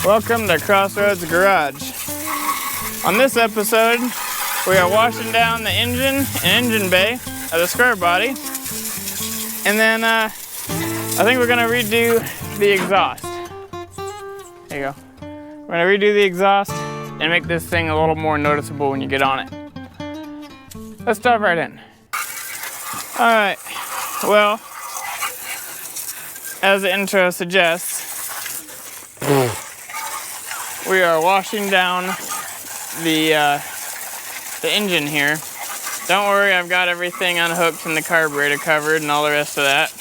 Welcome to Crossroads Garage. On this episode, we are washing down the engine and engine bay of the square body. And then I think we're gonna redo the exhaust. There you go. We're gonna redo the exhaust and make this thing a little more noticeable when you get on it. Let's dive right in. All right, well, as the intro suggests, we are washing down the engine here. Don't worry, I've got everything unhooked and the carburetor covered and all the rest of that.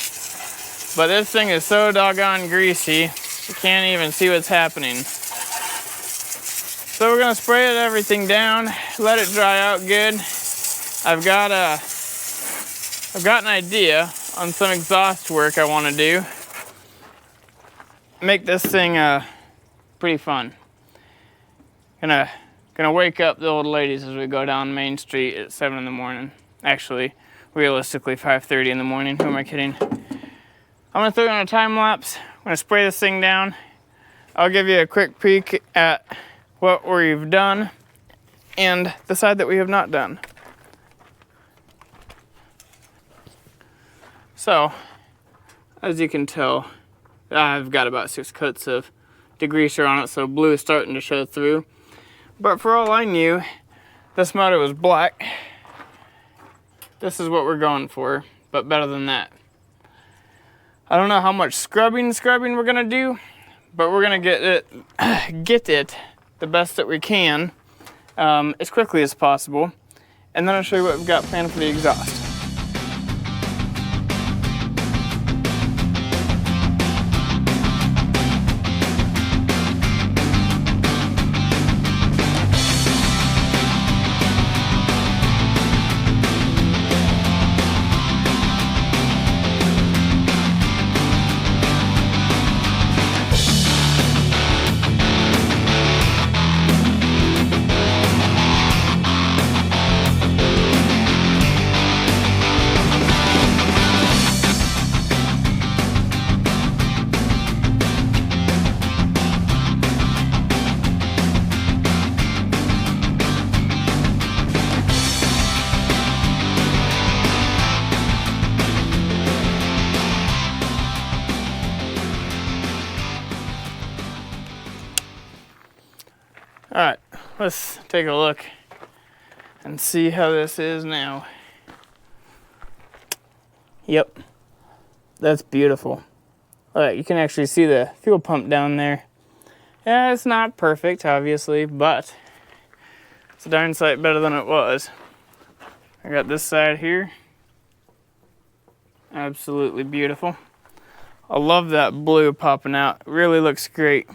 But this thing is so doggone greasy, you can't even see what's happening. So we're gonna spray everything down, let it dry out good. I've got an idea on some exhaust work I want to do. Make this thing pretty fun. Gonna wake up the old ladies as we go down Main Street at 7 in the morning. Actually, realistically 5:30 in the morning. Who am I kidding? I'm gonna throw you on a time lapse. I'm gonna spray this thing down. I'll give you a quick peek at what we've done and the side that we have not done. So, as you can tell, I've got about 6 coats of degreaser on it, so blue is starting to show through. But for all I knew, this motor was black. This is what we're going for, but better than that. I don't know how much scrubbing we're gonna do, but we're gonna get it the best that we can, as quickly as possible. And then I'll show you what we've got planned for the exhaust. All right, let's take a look and see how this is now. Yep, that's beautiful. All right, you can actually see the fuel pump down there. Yeah, it's not perfect, obviously, but it's a darn sight better than it was. I got this side here. Absolutely beautiful. I love that blue popping out. It really looks great.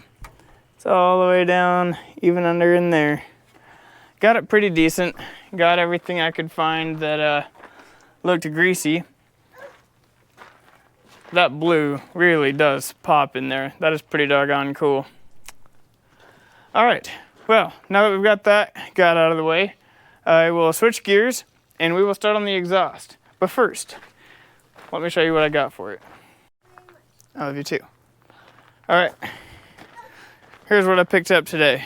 It's all the way down, even under in there. Got it pretty decent. Got everything I could find that looked greasy. That blue really does pop in there. That is pretty doggone cool. All right, well, now that we've got that got out of the way, I will switch gears and we will start on the exhaust. But first, let me show you what I got for it. I love you too. All right. Here's what I picked up today.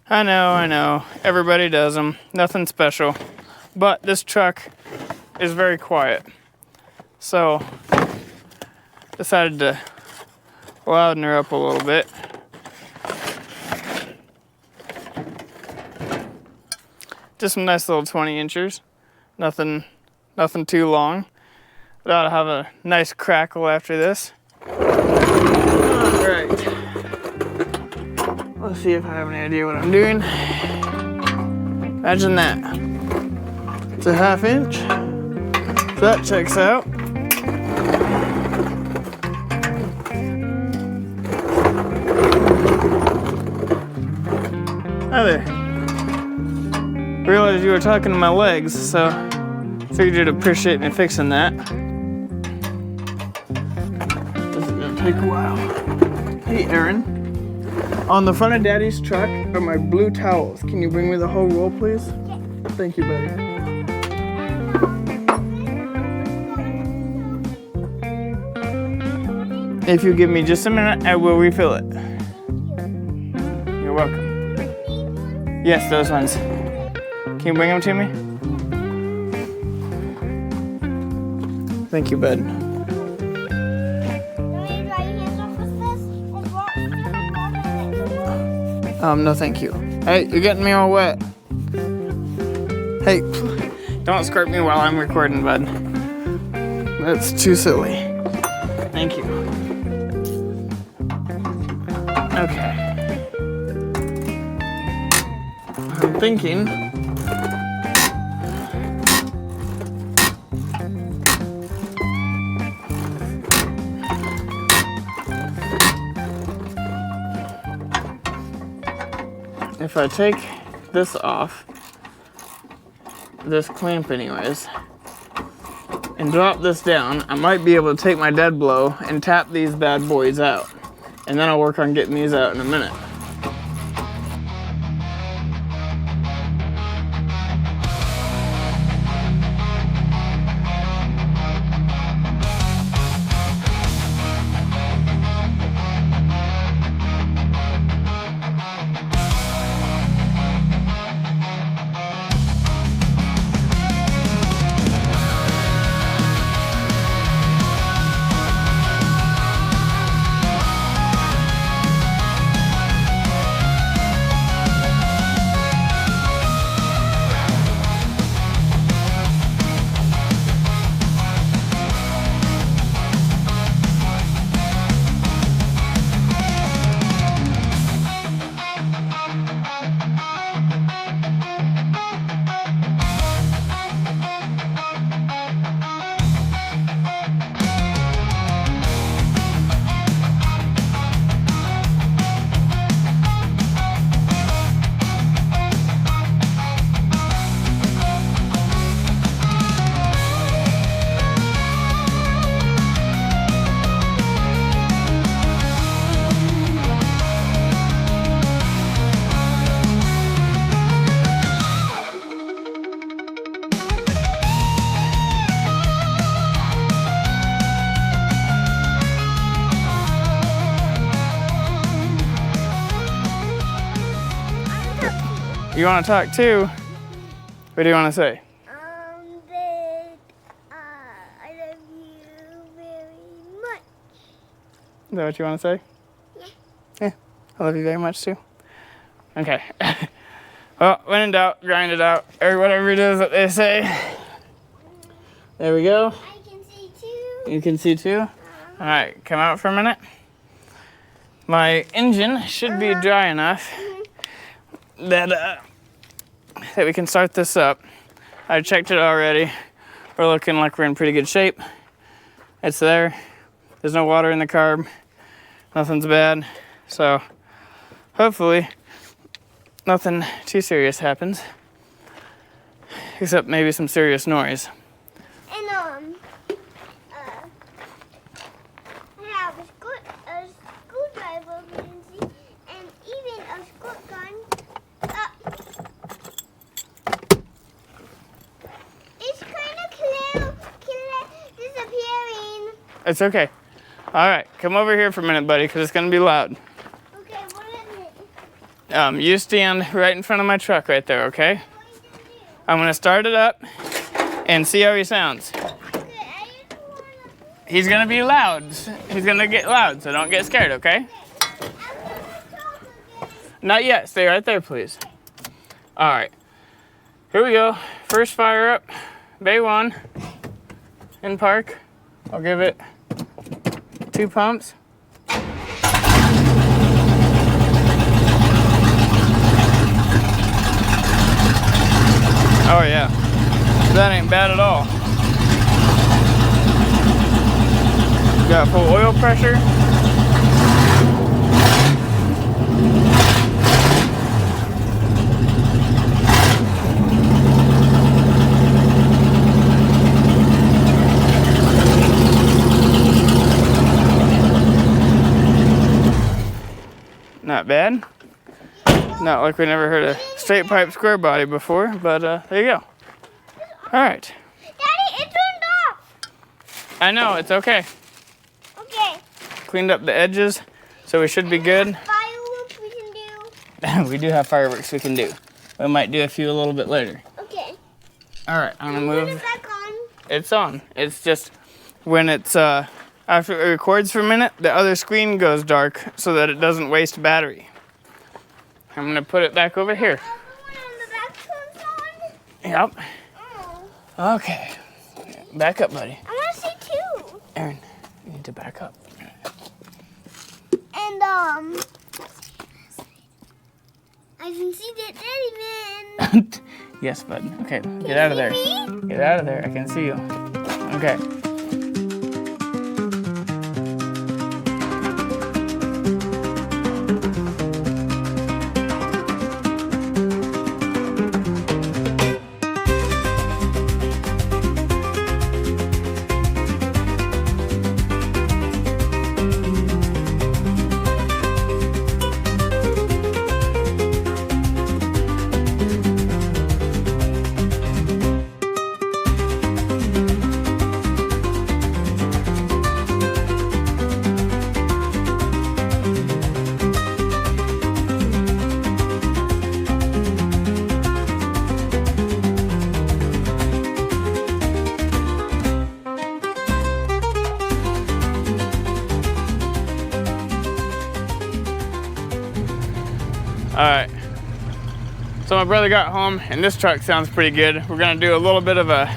I know, everybody does them, nothing special. But this truck is very quiet. So, decided to louden her up a little bit. Just some nice little 20 inchers. Nothing too long. But I ought to have a nice crackle after this. Alright. Let's see if I have any idea what I'm doing. Imagine that. It's a 1/2 inch. So that checks out. Hi there. Realized you were talking to my legs, so figured you'd appreciate me fixing that. Take a while. Hey, Aaron. On the front of Daddy's truck are my blue towels. Can you bring me the whole roll, please? Yeah. Thank you, buddy. If you give me just a minute, I will refill it. You're welcome. Yes, those ones. Can you bring them to me? Thank you, bud. No thank you. Hey, you're getting me all wet. Hey, don't squirt me while I'm recording, bud. That's too silly. Thank you. Okay. I'm thinking if I take this off, this clamp anyways, and drop this down, I might be able to take my dead blow and tap these bad boys out. And then I'll work on getting these out in a minute. You want to talk too? What do you want to say? That I love you very much. Is that what you want to say? Yeah. Yeah, I love you very much too. Okay. Well, when in doubt, grind it out, or whatever it is that they say. There we go. I can see too. You can see too? All right, come out for a minute. My engine should be dry enough that we can start this up. I checked it already. We're looking like we're in pretty good shape. It's there. There's no water in the carb. Nothing's bad. So hopefully nothing too serious happens. Except maybe some serious noise. And I have a screwdriver, you can see, and even a squirt gun. It's kind of clear disappearing. It's okay. All right, come over here for a minute, buddy, because it's going to be loud. Okay, what is it? You stand right in front of my truck right there, okay? I'm going to start it up and see how he sounds. Okay, I just wanna... He's going to be loud. He's going to get loud, so don't get scared, okay? Not yet. Stay right there, please. All right. Here we go. First fire up. Bay 1 in park. I'll give it 2 pumps. Oh yeah, that ain't bad at all. Got full oil pressure. Not bad. Not like we never heard a straight pipe square body before, but there you go. All right. Daddy, it turned off. I know, it's okay. Okay. cleaned up the edges, so we should be good. Fireworks we can do. We do have fireworks we can do. We might do a few a little bit later. Okay. All right, I'm gonna Put move. it back on. It's on. It's just when it's after it records for a minute, the other screen goes dark so that it doesn't waste battery. I'm gonna put it back over here. The one on the back comes on. Yep. Oh. Okay. Back up, buddy. I want to see two. Aaron, you need to back up. And I can see the teddy man. Yes, bud. Okay, Can get out of you there. see me? Get out of there. I can see you. Okay. All right, so my brother got home and this truck sounds pretty good. We're gonna do a little bit of a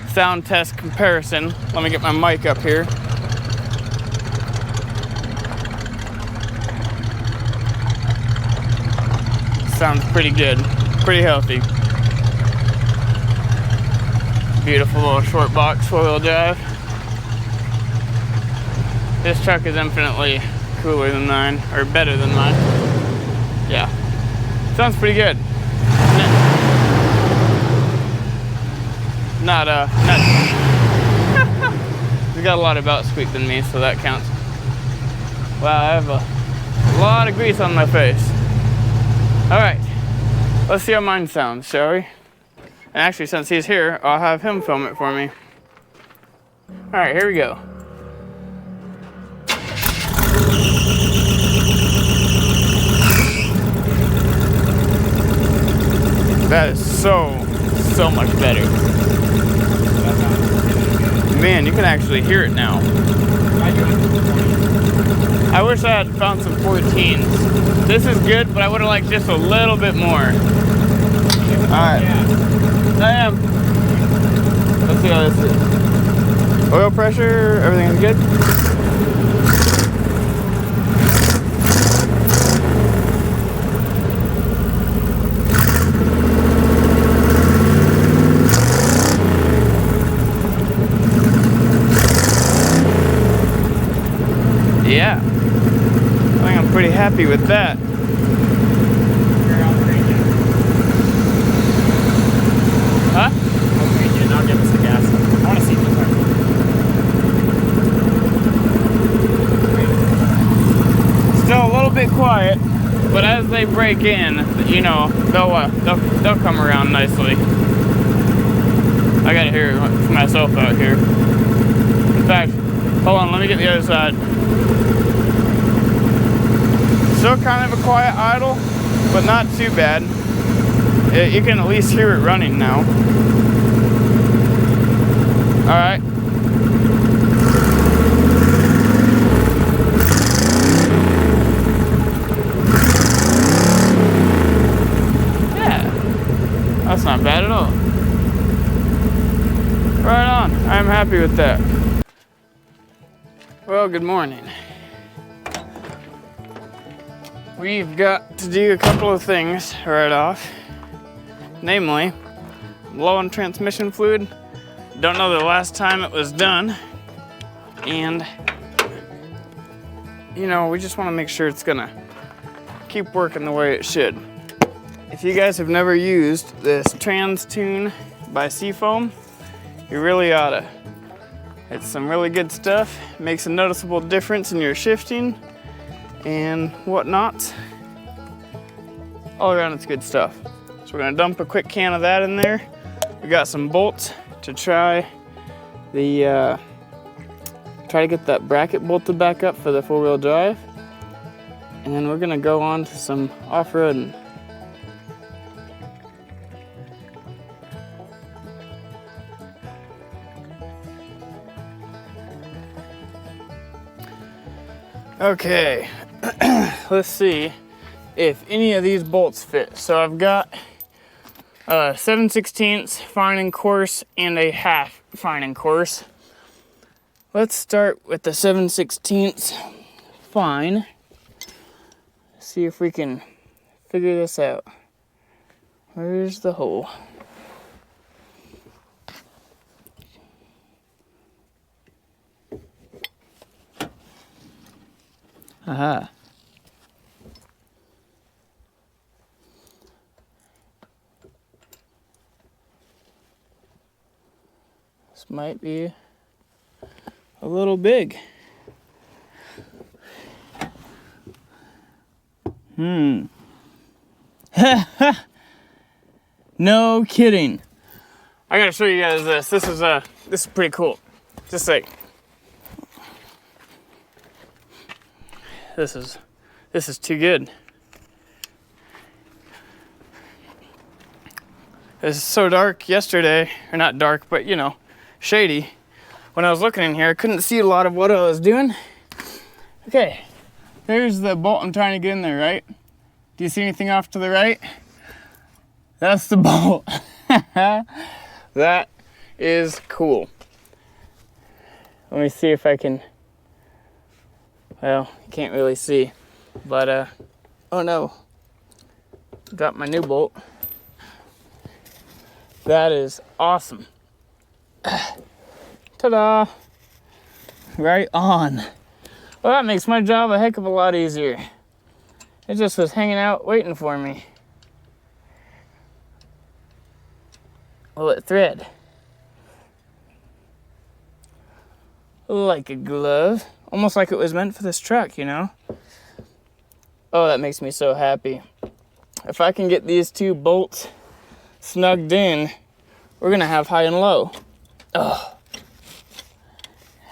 sound test comparison. Let me get my mic up here. Sounds pretty good, pretty healthy. Beautiful little short box, 4-wheel drive. This truck is infinitely cooler than mine, or better than mine. Yeah, sounds pretty good. Not he's got a lot of bout squeak than me, so that counts. Wow, I have a lot of grease on my face. All right, let's see how mine sounds, shall we? And actually, since he's here, I'll have him film it for me. All right, here we go. That is so much better. Man, you can actually hear it now. I wish I had found some 14s. This is good, but I would have liked just a little bit more. Alright. I am. Let's see how this is. Oil pressure, everything is good. Yeah, I think I'm pretty happy with that. Huh? I'll read you and I'll give us the gas. I want to see the car. Still a little bit quiet, but as they break in, you know, they'll come around nicely. I gotta hear it for myself out here. In fact, hold on, let me get the other side. Still kind of a quiet idle, but not too bad. You can at least hear it running now. All right. Yeah, that's not bad at all. Right on, I'm happy with that. Well, good morning. We've got to do a couple of things right off. Namely, low on transmission fluid. Don't know the last time it was done. And, you know, we just want to make sure it's gonna keep working the way it should. If you guys have never used this Trans Tune by Seafoam, you really oughta. It's some really good stuff. Makes a noticeable difference in your shifting and whatnot. All around, it's good stuff. So we're gonna dump a quick can of that in there. We got some bolts to try try to get that bracket bolted back up for the 4-wheel drive. And then we're gonna go on to some off-roading. Okay, let's see if any of these bolts fit. So I've got 7/16 fine and coarse and a half fine and coarse. Let's start with the 7/16 fine. See if we can figure this out. Where's the hole? Aha. This might be a little big. No kidding. I gotta show you guys this. This is pretty cool. Just like this is too good. It was so dark yesterday, or not dark, but you know, shady. When I was looking in here, I couldn't see a lot of what I was doing. Okay, there's the bolt I'm trying to get in there, right? Do you see anything off to the right? That's the bolt. That is cool. Let me see if I can, well, you can't really see, but oh no, got my new bolt. That is awesome. Ta-da! Right on. Well, that makes my job a heck of a lot easier. It just was hanging out waiting for me. Will it thread? Like a glove. Almost like it was meant for this truck, you know? Oh, that makes me so happy. If I can get these two bolts snugged in, we're gonna have high and low. Oh,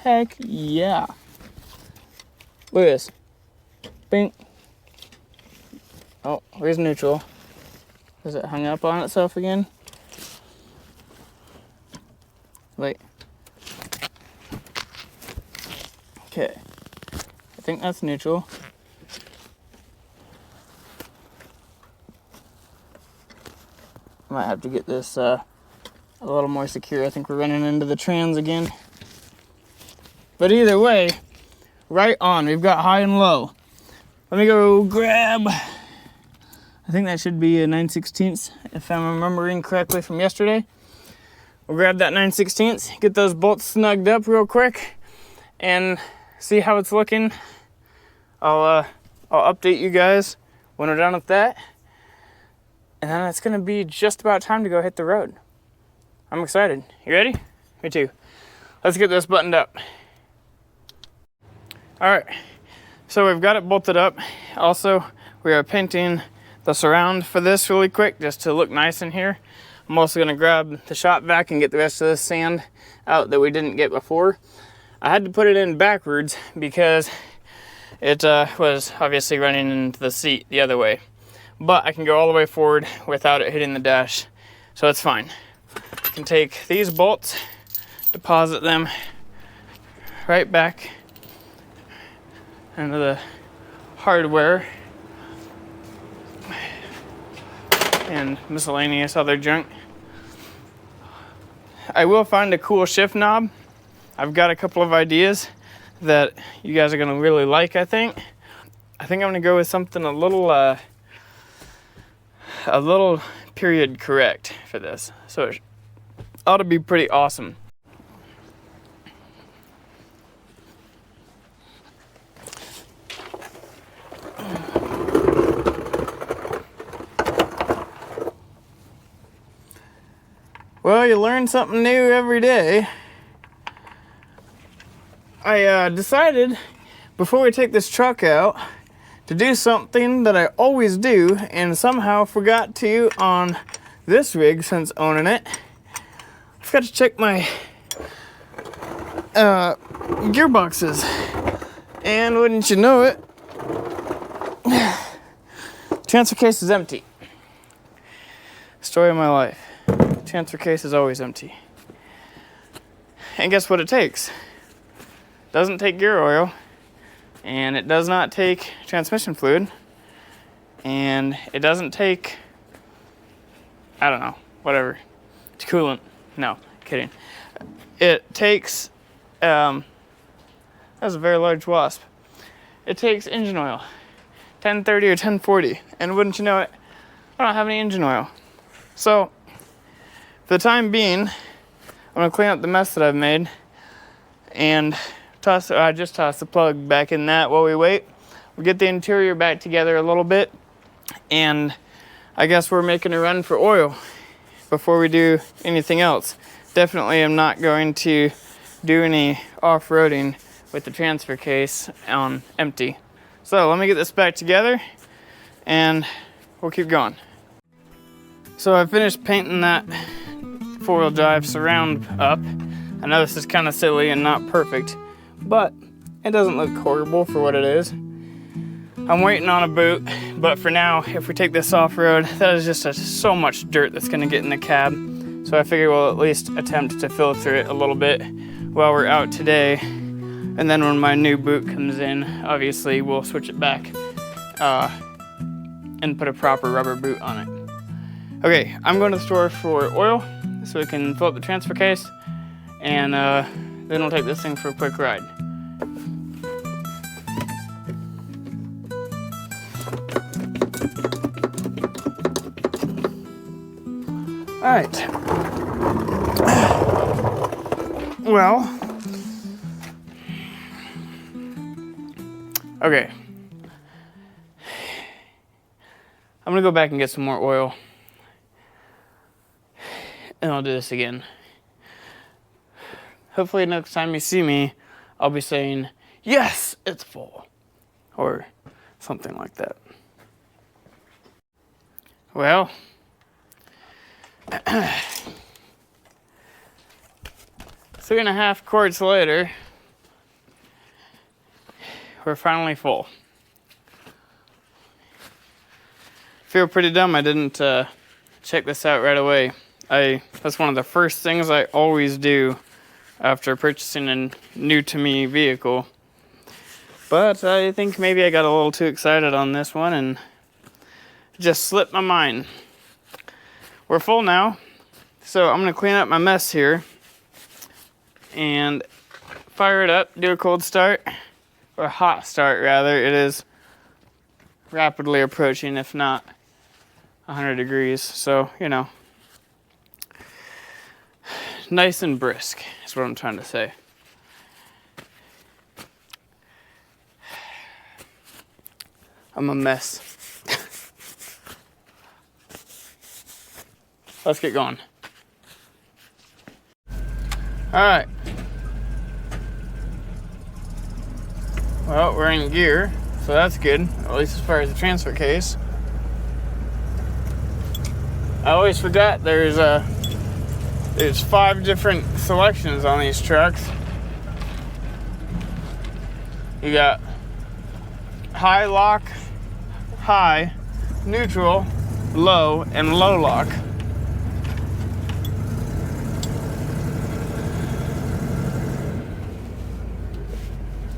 heck yeah. Look at this. Bing. Oh, where's neutral? Is it hung up on itself again? Wait. Okay. I think that's neutral. Might have to get this a little more secure. I think we're running into the trans again. But either way, right on. We've got high and low. Let me go grab, I think that should be a 9/16, if I'm remembering correctly from yesterday. We'll grab that 9/16, get those bolts snugged up real quick, and see how it's looking. I'll update you guys when we're done with that. And then it's gonna be just about time to go hit the road. I'm excited. You ready? Me too. Let's get this buttoned up. All right, so we've got it bolted up. Also, we are painting the surround for this really quick just to look nice in here. I'm also gonna grab the shop vac and get the rest of the sand out that we didn't get before. I had to put it in backwards because it was obviously running into the seat the other way. But I can go all the way forward without it hitting the dash, so it's fine. I can take these bolts, deposit them right back into the hardware and miscellaneous other junk. I will find a cool shift knob. I've got a couple of ideas that you guys are gonna really like, I think. I'm gonna go with something a little period correct for this. So it ought to be pretty awesome. Well, you learn something new every day. I decided before we take this truck out to do something that I always do and somehow forgot to on this rig since owning it. I forgot to check my gearboxes. And wouldn't you know it, transfer case is empty. Story of my life. Transfer case is always empty. And guess what it takes? Doesn't take gear oil, and it does not take transmission fluid, and it doesn't take, I don't know, whatever, coolant. No, kidding. It takes, that's a very large wasp. It takes engine oil, 1030 or 1040, and wouldn't you know it, I don't have any engine oil. So, for the time being, I'm gonna clean up the mess that I've made, and I just tossed the plug back in that while we wait. We'll get the interior back together a little bit, and I guess we're making a run for oil before we do anything else. Definitely am not going to do any off-roading with the transfer case on empty. So let me get this back together and we'll keep going. So I finished painting that four-wheel drive surround up. I know this is kind of silly and not perfect, but it doesn't look horrible for what it is. I'm waiting on a boot, but for now, if we take this off-road, that is just so much dirt that's gonna get in the cab. So I figure we'll at least attempt to filter it a little bit while we're out today. And then when my new boot comes in, obviously we'll switch it back and put a proper rubber boot on it. Okay, I'm going to the store for oil so we can fill up the transfer case, and then we'll take this thing for a quick ride. All right. Well, okay. I'm gonna go back and get some more oil, and I'll do this again. Hopefully next time you see me, I'll be saying, yes, it's full, or something like that. Well, 3.5 quarts later, we're finally full. Feel pretty dumb I didn't check this out right away. That's one of the first things I always do after purchasing a new to me vehicle. But I think maybe I got a little too excited on this one and just slipped my mind. We're full now, so I'm gonna clean up my mess here and fire it up, do a cold start, or a hot start rather. It is rapidly approaching, if not 100 degrees, so you know, nice and brisk is what I'm trying to say. I'm a mess. Let's get going. All right. Well, we're in gear, so that's good, at least as far as the transfer case. I always forgot there's 5 different selections on these trucks. You got high lock, high, neutral, low, and low lock.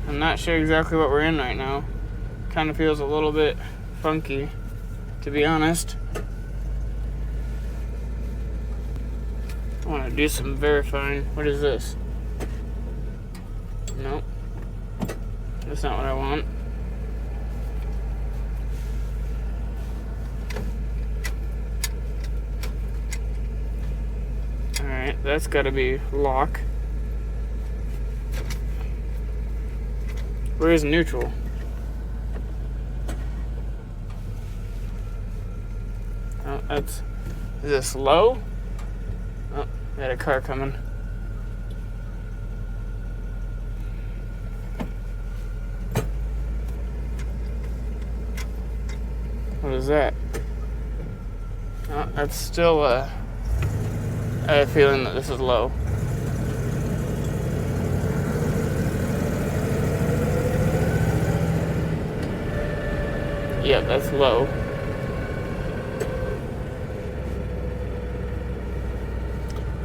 I'm not sure exactly what we're in right now. Kind of feels a little bit funky, to be honest. I want to do some verifying. What is this? Nope. That's not what I want. Alright, that's got to be lock. Where is neutral? Oh, is this low? Oh, got a car coming. What is that? Oh, that's still I have a feeling that this is low. Yep, that's low.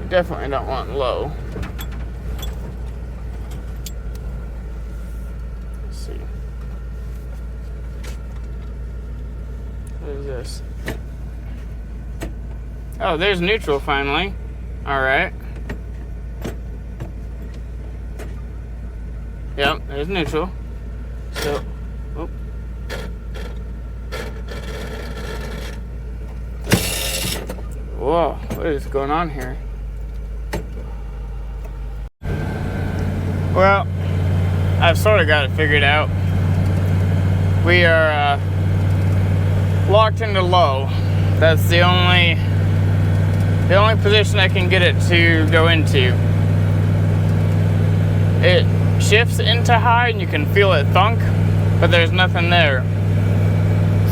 Definitely don't want low. Let's see. What is this? Oh, there's neutral finally. Alright. Yep, there's neutral. So, oh. Whoa, what is going on here? Well, I've sort of got it figured out. We are locked into low. That's the only position I can get it to go into. It shifts into high and you can feel it thunk, but there's nothing there.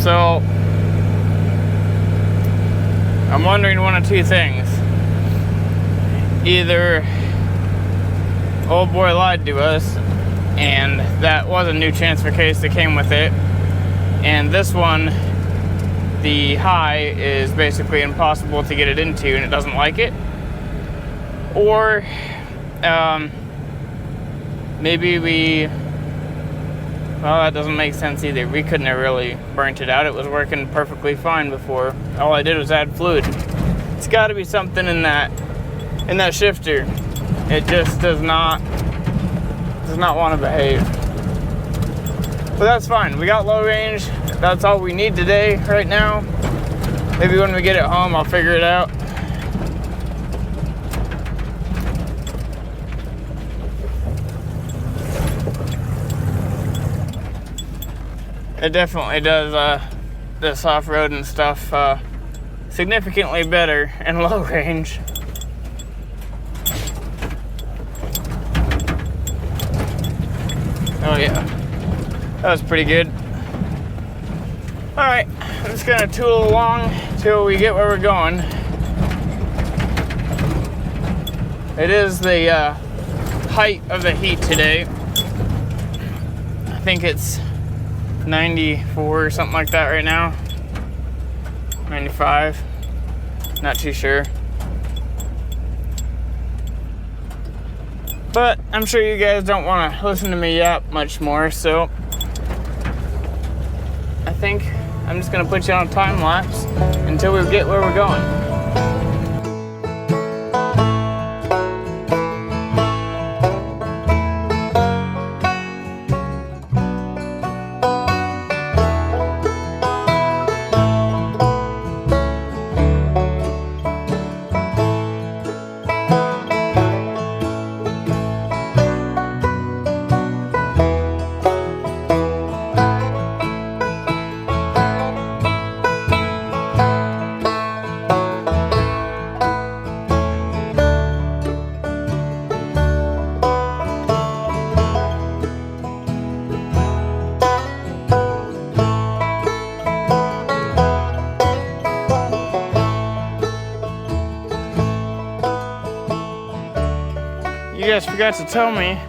So I'm wondering one of two things. Either old boy lied to us and that was a new transfer case that came with it, and this one, the high is basically impossible to get it into and it doesn't like it. Or maybe well, that doesn't make sense either. We couldn't have really burnt it out. It was working perfectly fine before. All I did was add fluid. It's got to be something in that shifter. It just does not want to behave. But that's fine. We got low range. That's all we need today, right now. Maybe when we get it home, I'll figure it out. It definitely does this off-road and stuff significantly better in low range. Oh yeah, that was pretty good. Alright, I'm just gonna tool along till we get where we're going. It is the height of the heat today. I think it's 94 or something like that right now. 95, not too sure. But I'm sure you guys don't want to listen to me yap much more, so I think I'm just gonna put you on a time lapse until we get where we're going. You guys forgot to tell me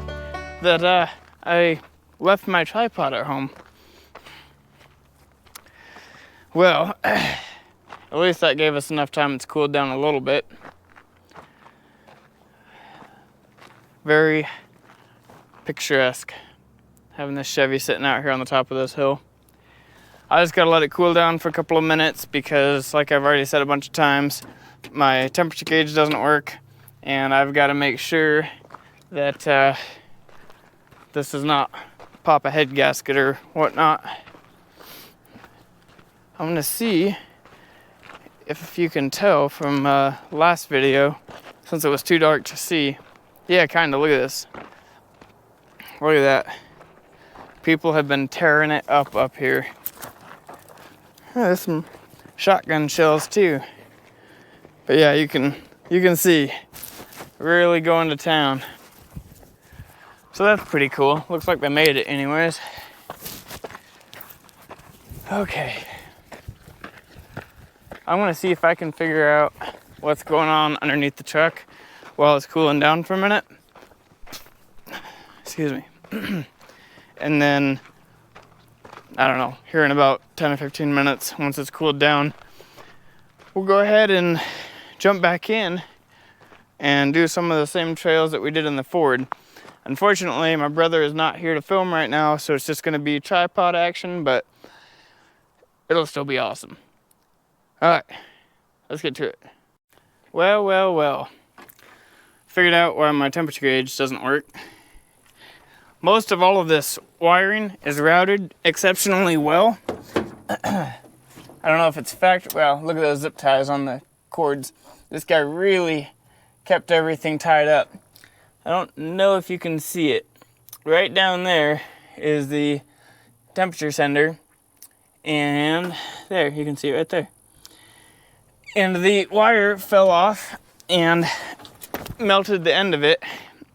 that I left my tripod at home. Well, at least that gave us enough time. It's cooled down a little bit. Very picturesque having this Chevy sitting out here on the top of this hill. I just gotta let it cool down for a couple of minutes because, like I've already said a bunch of times, my temperature gauge doesn't work, and I've got to make sure that this does not pop a head gasket or whatnot. I'm gonna see if you can tell from last video, since it was too dark to see. Yeah, kind of. Look at this. Look at that. People have been tearing it up here. Oh, there's some shotgun shells too. But yeah, you can see really going to town. So that's pretty cool. Looks like they made it anyways. Okay. I'm gonna see if I can figure out what's going on underneath the truck while it's cooling down for a minute. Excuse me. And then I don't know, here in about 10 or 15 minutes, once it's cooled down, we'll go ahead and jump back in and do some of the same trails that we did in the Ford. Unfortunately, my brother is not here to film right now, so it's just gonna be tripod action, but it'll still be awesome. All right, let's get to it. Well. Figured out why my temperature gauge doesn't work. Most of all of this wiring is routed exceptionally well. I don't know if it's well, look at those zip ties on the cords. This guy really kept everything tied up. I don't know if you can see it. Right down there is the temperature sender, and there, you can see it right there. And the wire fell off and melted the end of it,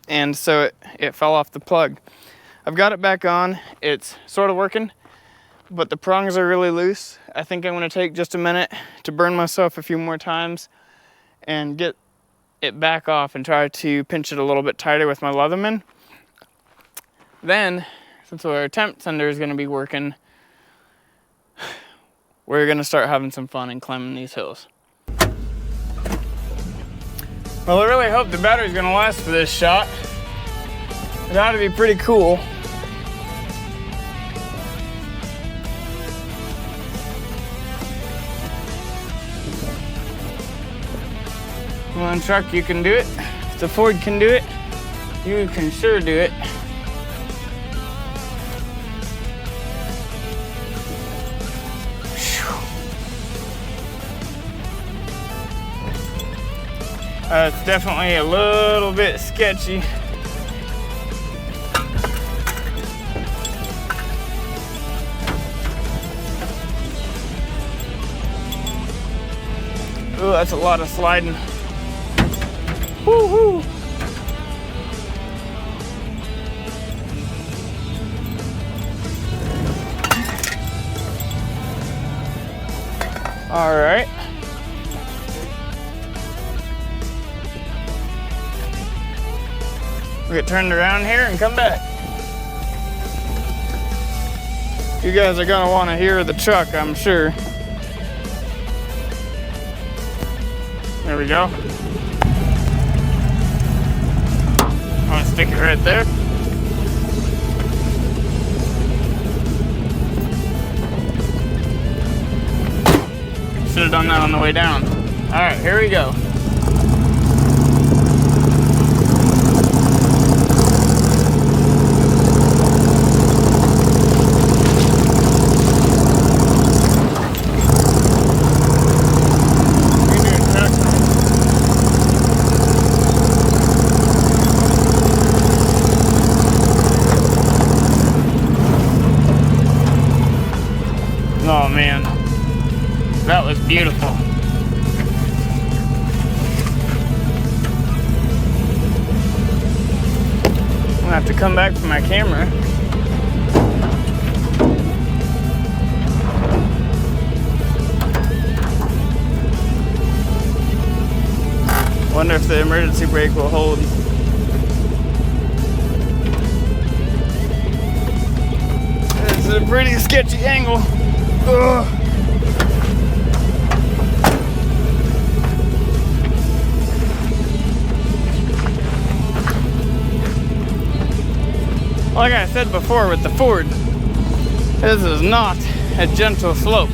and so it fell off the plug. I've got it back on. It's sort of working, but the prongs are really loose. I think I'm going to take just a minute to burn myself a few more times and get it back off and try to pinch it a little bit tighter with my Leatherman. Then, since our temp sender is going to be working, we're going to start having some fun and climbing these hills. Well, I really hope the battery's gonna last for this shot. It ought to be pretty cool. Come on, truck, you can do it. If the Ford can do it, you can sure do it. It's definitely a little bit sketchy. Ooh, that's a lot of sliding. Woo-hoo! All right. We'll get turned around here and come back. You guys are gonna want to hear the truck, I'm sure. There we go. I'm gonna stick it right there. Should have done that on the way down. All right, here we go. Oh man, that was beautiful. I'm gonna have to come back for my camera. Wonder if the emergency brake will hold. This is a pretty sketchy angle. Ugh. Like I said before with the Ford, this is not a gentle slope.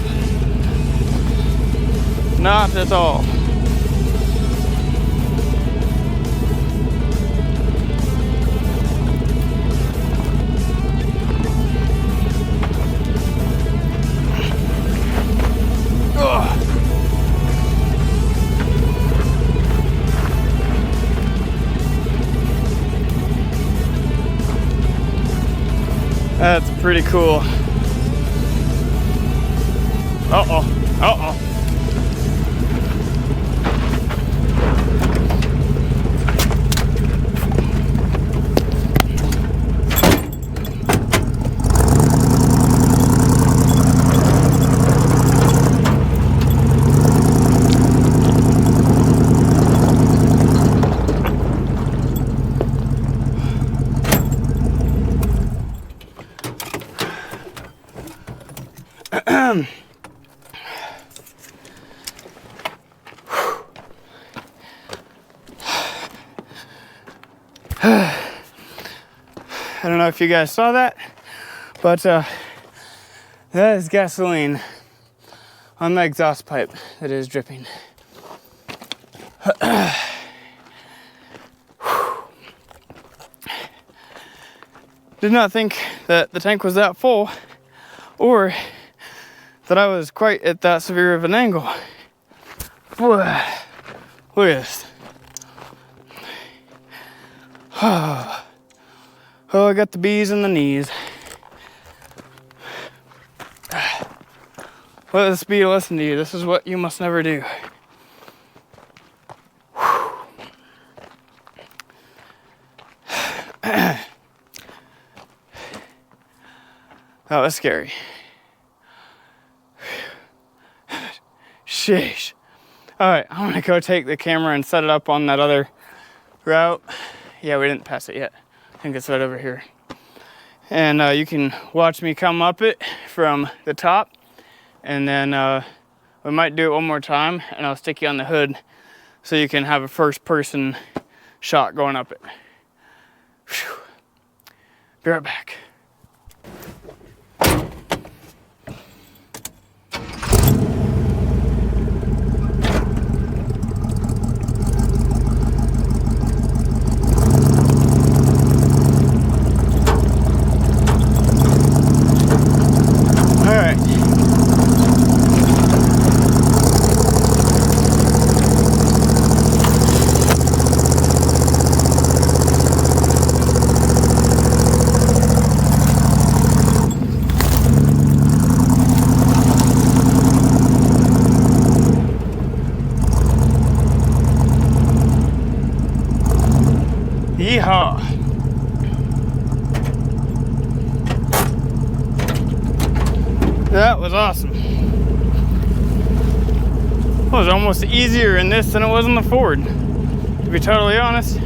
Not at all. That's pretty cool. Uh-oh, uh-oh. I don't know if you guys saw that, but that is gasoline on the exhaust pipe that is dripping. Did not think that the tank was that full, or that I was quite at that severe of an angle. Look at this. Oh, I got the bees in the knees. Let this be a lesson to you. This is what you must never do. That was scary. Sheesh. Alright, I'm gonna go take the camera and set it up on that other route. Yeah, we didn't pass it yet. I think it's right over here. And you can watch me come up it from the top. And then we might do it one more time, and I'll stick you on the hood so you can have a first person shot going up it. Whew. Be right back. Yeehaw. That was awesome. It was almost easier in this than it was in the Ford, to be totally honest.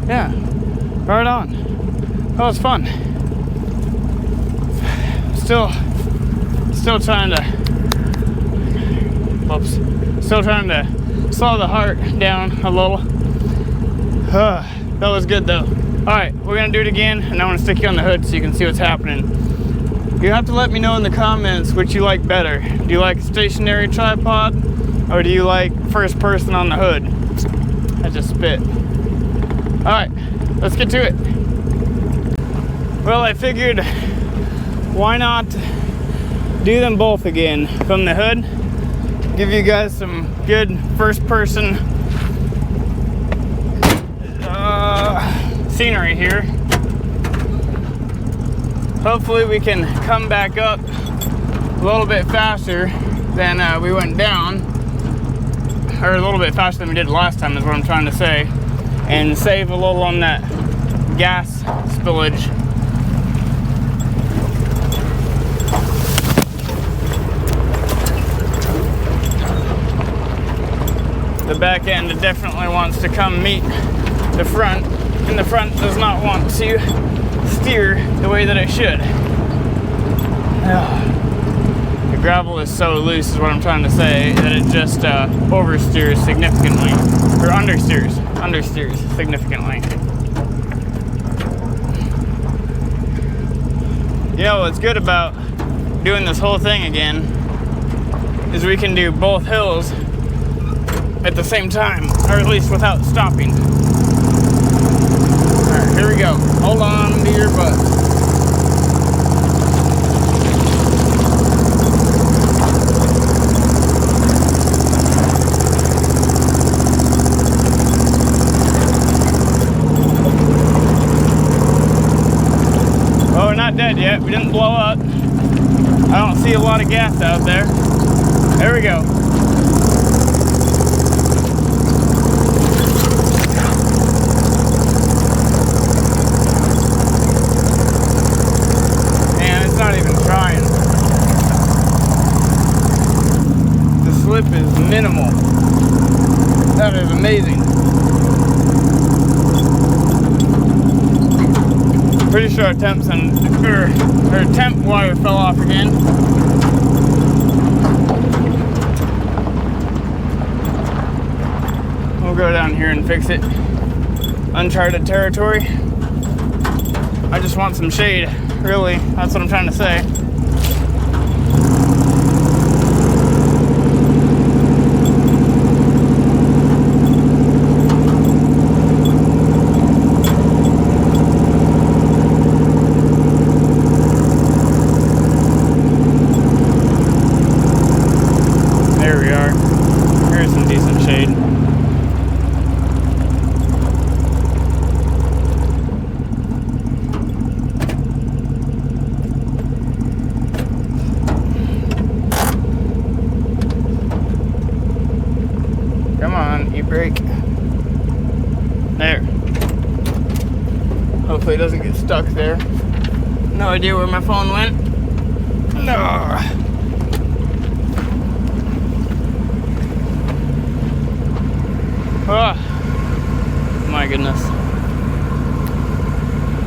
Yeah, right on. That was fun. Still trying to Still trying to slow the heart down a little. That was good though. Alright, we're gonna do it again, and I'm gonna stick you on the hood so you can see what's happening. You have to let me know in the comments which you like better. Do you like a stationary tripod, or do you like first person on the hood? I just spit. Alright, let's get to it. Well, I figured why not do them both again from the hood. Give you guys some good first person scenery here. Hopefully we can come back up a little bit faster than we went down, or a little bit faster than we did last time is what I'm trying to say, and save a little on that gas spillage. The back end definitely wants to come meet the front, and the front does not want to steer the way that it should. The gravel is so loose is what I'm trying to say, that it just oversteers significantly, or understeers significantly. You know what's good about doing this whole thing again is we can do both hills at the same time, or at least without stopping. Alright, here we go. Hold on to your butt. Oh, we're not dead yet. We didn't blow up. I don't see a lot of gas out there. There we go. Slip is minimal. That is amazing. Pretty sure our temp wire fell off again. We'll go down here and fix it. Uncharted territory. I just want some shade, really. That's what I'm trying to say. There we are. Here's some decent shade. Come on, e-brake. There. Hopefully it doesn't get stuck there. No idea where my phone went. No. Oh, my goodness.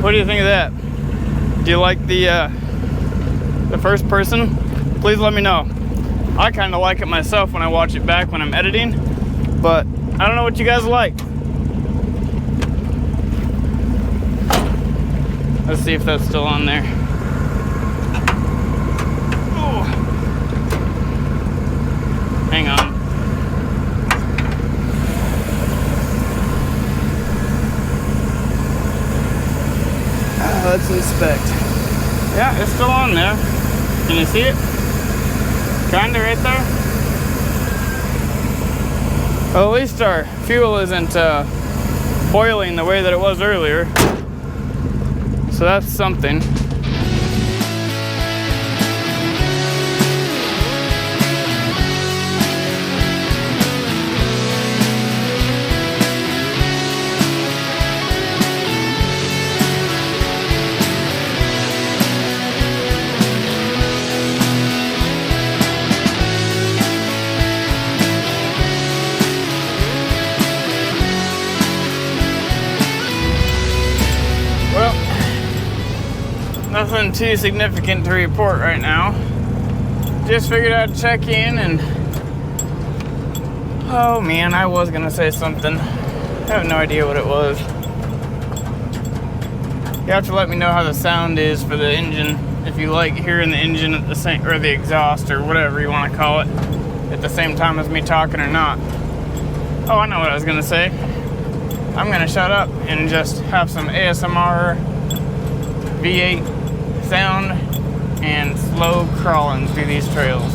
What do you think of that? Do you like the first person? Please let me know. I kind of like it myself when I watch it back when I'm editing, but I don't know what you guys like. Let's see if that's still on there. Oh. Hang on. Let's inspect. Yeah, it's still on there. Can you see it? Kinda right there. Well, at least our fuel isn't boiling the way that it was earlier. So that's something. Nothing too significant to report right now. Just figured I'd check in and... Oh man, I was gonna say something. I have no idea what it was. You have to let me know how the sound is for the engine. If you like hearing the engine at the same, or the exhaust, or whatever you want to call it, at the same time as me talking or not. Oh, I know what I was gonna say. I'm gonna shut up and just have some ASMR V8 sound and slow crawling through these trails.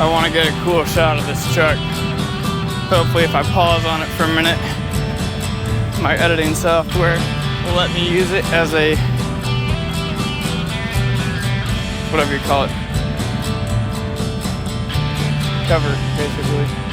I want to get a cool shot of this truck. Hopefully if I pause on it for a minute, my editing software let me use it as a, whatever you call it, cover, basically.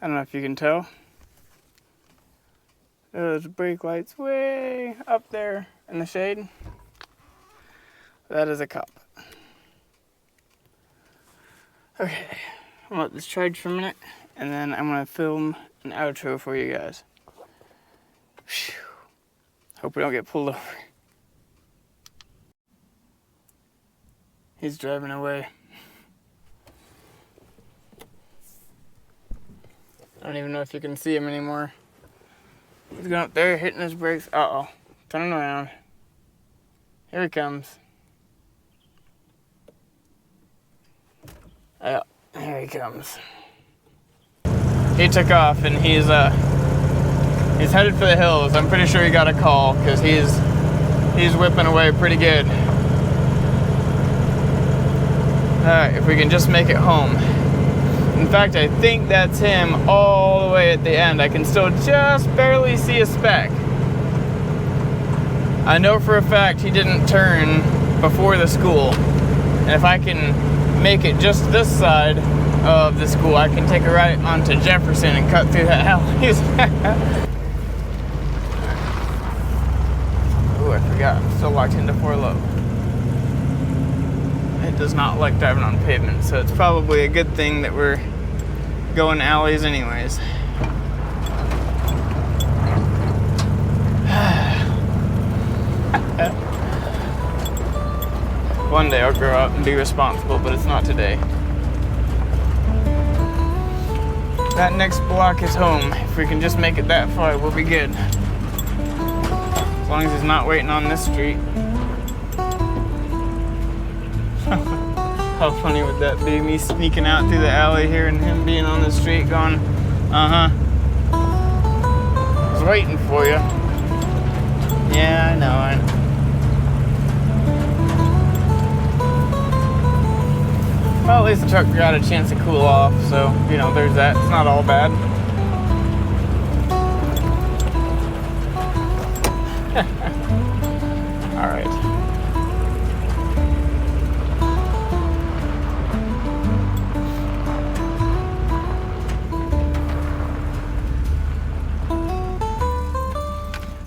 I don't know if you can tell. Those brake lights way up there in the shade. That is a cop. Okay, I'm gonna let this charge for a minute, and then I'm gonna film an outro for you guys. Whew. Hope we don't get pulled over. He's driving away. I don't even know if you can see him anymore. He's going up there, hitting his brakes. Uh-oh. Turning around. Here he comes. Yeah, here he comes. He took off and he's headed for the hills. I'm pretty sure he got a call because he's whipping away pretty good. Alright, if we can just make it home. In fact, I think that's him all the way at the end. I can still just barely see a speck. I know for a fact he didn't turn before the school. And if I can make it just this side of the school, I can take a right onto Jefferson and cut through that alley. Ooh, I forgot. I'm still locked into 4 low. It does not like driving on pavement, so it's probably a good thing that we're going alleys anyways. One day I'll grow up and be responsible, but it's not today. That next block is home. If we can just make it that far, we'll be good. As long as he's not waiting on this street. How funny would that be? Me sneaking out through the alley here and him being on the street going, I was waiting for you. Yeah, I know. Well, at least the truck got a chance to cool off, so, you know, there's that. It's not all bad. All right.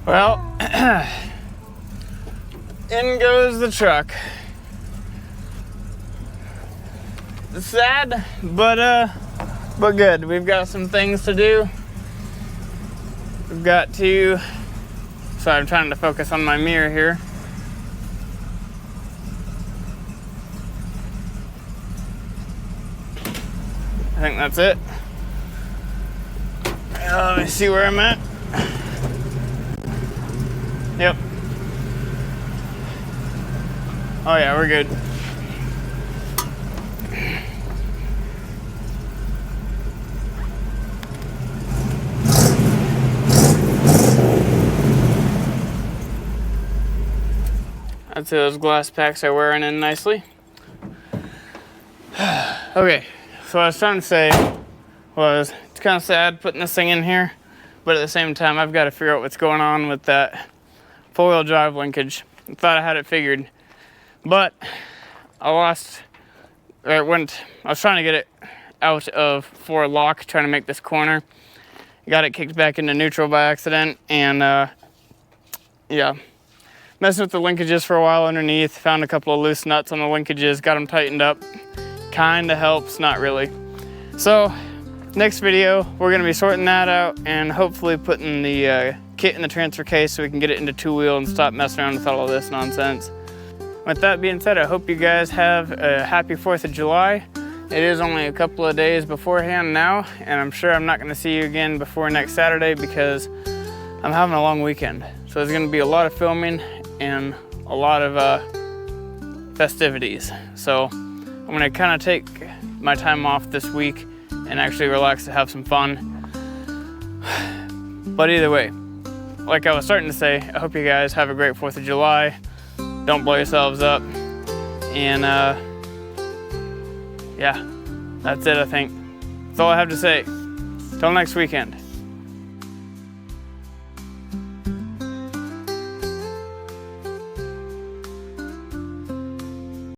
Well, in goes the truck. Sad, but good. We've got some things to do. We've got to. Sorry, I'm trying to focus on my mirror here. I think that's it. Let me see where I'm at. Yep. Oh yeah, we're good. I'd say those glass packs are wearing in nicely. Okay, so what I was trying to say was it's kind of sad putting this thing in here, but at the same time I've got to figure out what's going on with that four-wheel drive linkage. I thought I had it figured, but I was trying to get it out of 4 lock, trying to make this corner. Got it kicked back into neutral by accident, and yeah, messing with the linkages for a while underneath. Found a couple of loose nuts on the linkages, got them tightened up. Kinda helps, not really. So next video, we're gonna be sorting that out and hopefully putting the kit in the transfer case so we can get it into 2-wheel and stop messing around with all of this nonsense. With that being said, I hope you guys have a happy 4th of July. It is only a couple of days beforehand now, and I'm sure I'm not gonna see you again before next Saturday because I'm having a long weekend. So there's gonna be a lot of filming and a lot of festivities. So I'm gonna kind of take my time off this week and actually relax to have some fun. But either way, like I was starting to say, I hope you guys have a great 4th of July. Don't blow yourselves up. And yeah, that's it, I think. That's all I have to say. Till next weekend.